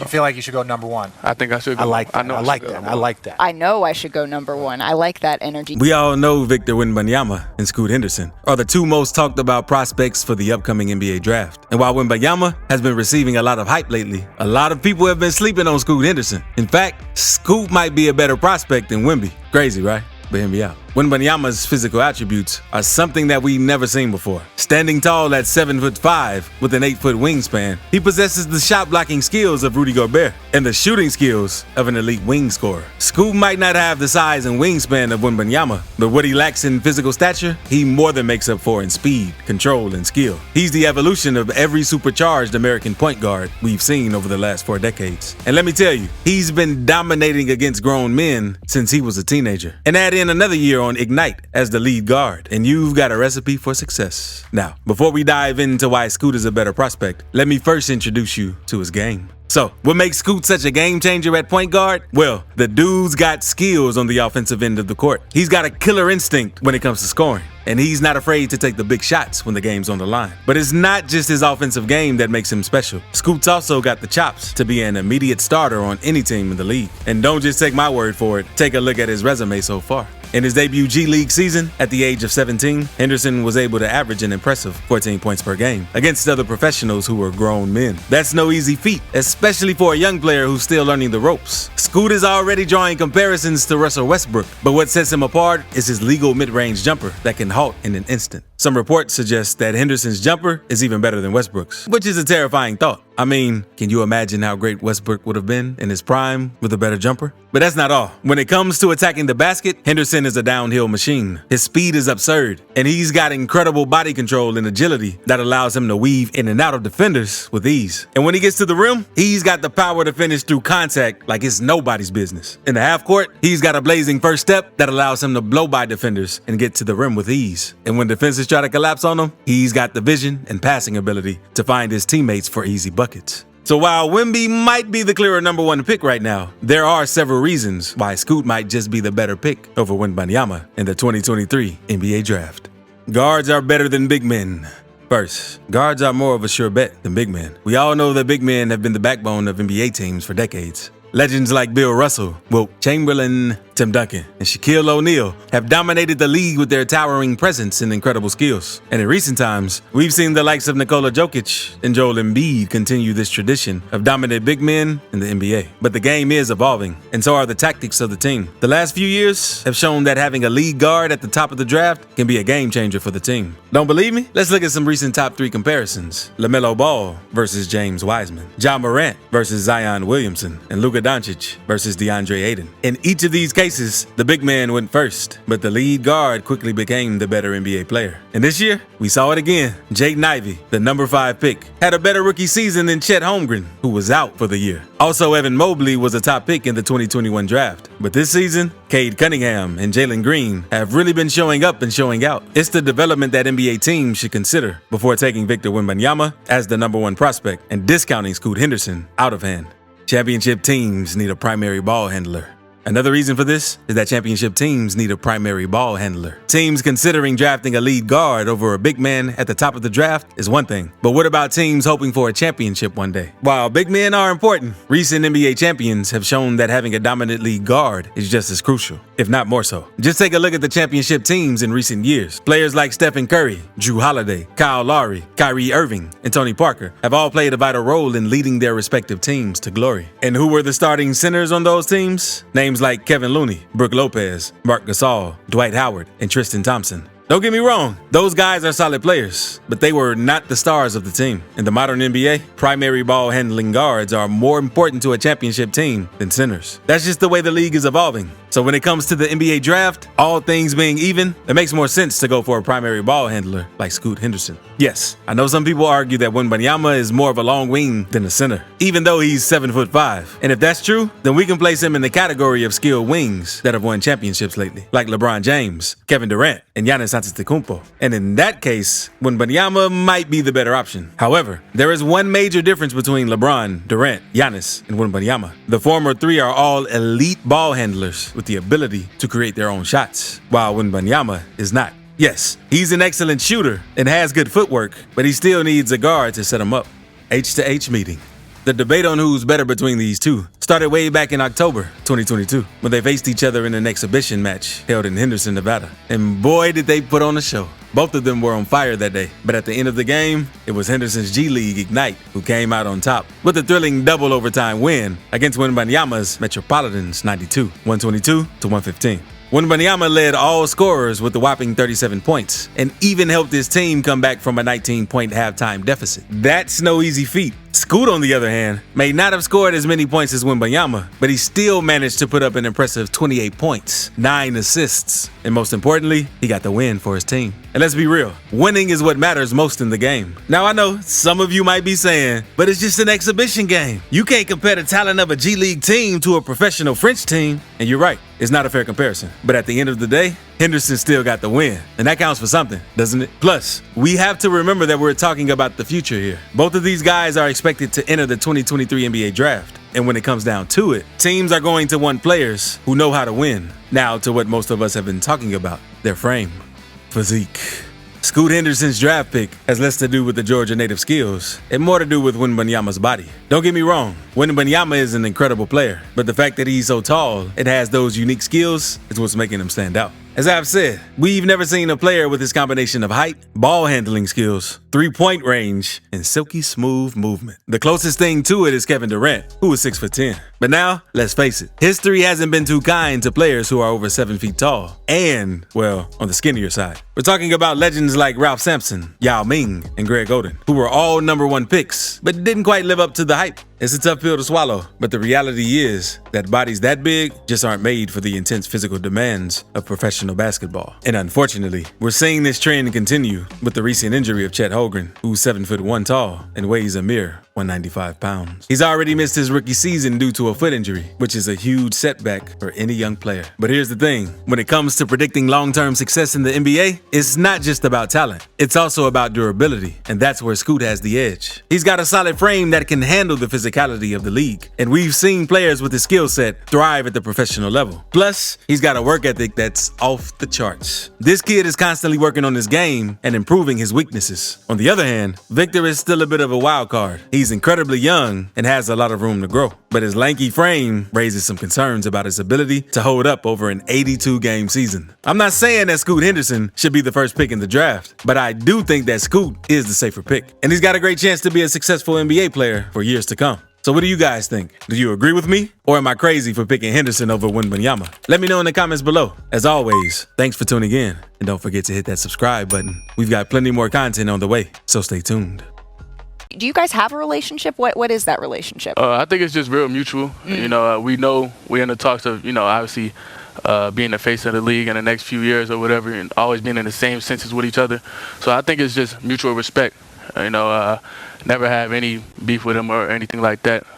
You feel like you should go number one? I think I should go. I like that. I like that. I know I should go number one. I like that energy. We all know Victor Wembanyama and Scoot Henderson are the two most talked about prospects for the upcoming NBA draft. And while Wembanyama has been receiving a lot of hype lately, a lot of people have been sleeping on Scoot Henderson. In fact, Scoot might be a better prospect than Wemby. Crazy, right? But hear me out. Wembanyama's physical attributes are something that we've never seen before. Standing tall at 7'5" with an 8-foot wingspan, he possesses the shot blocking skills of Rudy Gobert and the shooting skills of an elite wing scorer. Scoot might not have the size and wingspan of Wembanyama, but what he lacks in physical stature, he more than makes up for in speed, control, and skill. He's the evolution of every supercharged American point guard we've seen over the last 4 decades. And let me tell you, he's been dominating against grown men since he was a teenager. And add in another year on Ignite as the lead guard, and you've got a recipe for success. Now, before we dive into why Scoot is a better prospect, let me first introduce you to his game. So, what makes Scoot such a game changer at point guard? Well, the dude's got skills on the offensive end of the court. He's got a killer instinct when it comes to scoring, and he's not afraid to take the big shots when the game's on the line. But it's not just his offensive game that makes him special. Scoot's also got the chops to be an immediate starter on any team in the league. And don't just take my word for it, take a look at his resume so far. In his debut G League season, at the age of 17, Henderson was able to average an impressive 14 points per game against other professionals who were grown men. That's no easy feat, especially for a young player who's still learning the ropes. Scoot is already drawing comparisons to Russell Westbrook, but what sets him apart is his legal mid-range jumper that can halt in an instant. Some reports suggest that Henderson's jumper is even better than Westbrook's, which is a terrifying thought. I mean, can you imagine how great Westbrook would have been in his prime with a better jumper? But that's not all. When it comes to attacking the basket, Henderson is a downhill machine. His speed is absurd, and he's got incredible body control and agility that allows him to weave in and out of defenders with ease. And when he gets to the rim, he's got the power to finish through contact like it's nobody's business. In the half court, he's got a blazing first step that allows him to blow by defenders and get to the rim with ease. And when defenses try to collapse on him, he's got the vision and passing ability to find his teammates for easy buckets. So while Wemby might be the clearer number one pick right now, there are several reasons why Scoot might just be the better pick over Wembanyama in the 2023 NBA Draft. Guards are better than big men. First, guards are more of a sure bet than big men. We all know that big men have been the backbone of NBA teams for decades. Legends like Bill Russell, Wilt Chamberlain, Tim Duncan, and Shaquille O'Neal have dominated the league with their towering presence and incredible skills. And in recent times, we've seen the likes of Nikola Jokic and Joel Embiid continue this tradition of dominant big men in the NBA. But the game is evolving, and so are the tactics of the team. The last few years have shown that having a lead guard at the top of the draft can be a game changer for the team. Don't believe me? Let's look at some recent top 3 comparisons. LaMelo Ball versus James Wiseman, Ja Morant versus Zion Williamson, and Luka Doncic versus DeAndre Ayton. In each of these cases, the big man went first, but the lead guard quickly became the better NBA player. And this year, we saw it again. Jaden Ivey, the number 5 pick, had a better rookie season than Chet Holmgren, who was out for the year. Also, Evan Mobley was a top pick in the 2021 draft. But this season, Cade Cunningham and Jalen Green have really been showing up and showing out. It's the development that NBA teams should consider before taking Victor Wembanyama as the number 1 prospect and discounting Scoot Henderson out of hand. Championship teams need a primary ball handler. Another reason for this is that championship teams need a primary ball handler. Teams considering drafting a lead guard over a big man at the top of the draft is one thing, but what about teams hoping for a championship one day? While big men are important, recent NBA champions have shown that having a dominant lead guard is just as crucial, if not more so. Just take a look at the championship teams in recent years. Players like Stephen Curry, Drew Holiday, Kyle Lowry, Kyrie Irving, and Tony Parker have all played a vital role in leading their respective teams to glory. And who were the starting centers on those teams? Names like Kevin Looney, Brook Lopez, Marc Gasol, Dwight Howard, and Tristan Thompson. Don't get me wrong, those guys are solid players, but they were not the stars of the team. In the modern NBA, primary ball handling guards are more important to a championship team than centers. That's just the way the league is evolving. So when it comes to the NBA draft, all things being even, it makes more sense to go for a primary ball handler like Scoot Henderson. Yes, I know some people argue that Wembanyama is more of a long wing than a center, even though he's 7'5". And if that's true, then we can place him in the category of skilled wings that have won championships lately, like LeBron James, Kevin Durant, and Giannis Antetokounmpo. And in that case, Wembanyama might be the better option. However, there is one major difference between LeBron, Durant, Giannis, and Wembanyama. The former 3 are all elite ball handlers with the ability to create their own shots, while Wembanyama is not. Yes, he's an excellent shooter and has good footwork, but he still needs a guard to set him up. H to H meeting. The debate on who's better between these two started way back in October 2022 when they faced each other in an exhibition match held in Henderson, Nevada. And boy, did they put on a show. Both of them were on fire that day, but at the end of the game, it was Henderson's G League Ignite who came out on top with a thrilling double overtime win against Wembanyama's Metropolitans 92, 122 to 115. Wembanyama led all scorers with a whopping 37 points and even helped his team come back from a 19-point halftime deficit. That's no easy feat. Scoot, on the other hand, may not have scored as many points as Wembanyama, but he still managed to put up an impressive 28 points, 9 assists, and most importantly, he got the win for his team. And let's be real, winning is what matters most in the game. Now I know some of you might be saying, but it's just an exhibition game. You can't compare the talent of a G League team to a professional French team. And you're right, it's not a fair comparison. But at the end of the day, Henderson still got the win, and that counts for something, doesn't it? Plus, we have to remember that we're talking about the future here. Both of these guys are expected to enter the 2023 NBA draft. And when it comes down to it, teams are going to want players who know how to win. Now to what most of us have been talking about, their frame, physique. Scoot Henderson's draft pick has less to do with the Georgia native skills and more to do with Wembanyama's body. Don't get me wrong, Wembanyama is an incredible player, but the fact that he's so tall and has those unique skills is what's making him stand out. As I've said, we've never seen a player with this combination of height, ball handling skills, three-point range, and silky smooth movement. The closest thing to it is Kevin Durant, who is 6'10". But now, let's face it, history hasn't been too kind to players who are over 7 feet tall and, well, on the skinnier side. We're talking about legends like Ralph Sampson, Yao Ming, and Greg Oden, who were all #1 picks, but didn't quite live up to the hype. It's a tough pill to swallow, but the reality is that bodies that big just aren't made for the intense physical demands of professional basketball. And unfortunately, we're seeing this trend continue with the recent injury of Chet Holmgren, who's 7'1" tall and weighs a mere 195 pounds. He's already missed his rookie season due to a foot injury, which is a huge setback for any young player. But here's the thing, when it comes to predicting long-term success in the NBA, it's not just about talent, it's also about durability, and that's where Scoot has the edge. He's got a solid frame that can handle the physicality of the league, and we've seen players with his skill set thrive at the professional level. Plus, he's got a work ethic that's off the charts. This kid is constantly working on his game and improving his weaknesses. On the other hand, Victor is still a bit of a wild card. He's incredibly young and has a lot of room to grow, but his lanky frame raises some concerns about his ability to hold up over an 82-game season. I'm not saying that Scoot Henderson should be the first pick in the draft, but I do think that Scoot is the safer pick, and he's got a great chance to be a successful NBA player for years to come. So what do you guys think? Do you agree with me? Or am I crazy for picking Henderson over Wembanyama? Let me know in the comments below. As always, thanks for tuning in. And don't forget to hit that subscribe button. We've got plenty more content on the way, so stay tuned. Do you guys have a relationship? What is that relationship? I think it's just real mutual. You know, we know we're in the talks of, obviously being the face of the league in the next few years or whatever, and always being in the same senses with each other. So I think it's just mutual respect. Never have any beef with him or anything like that.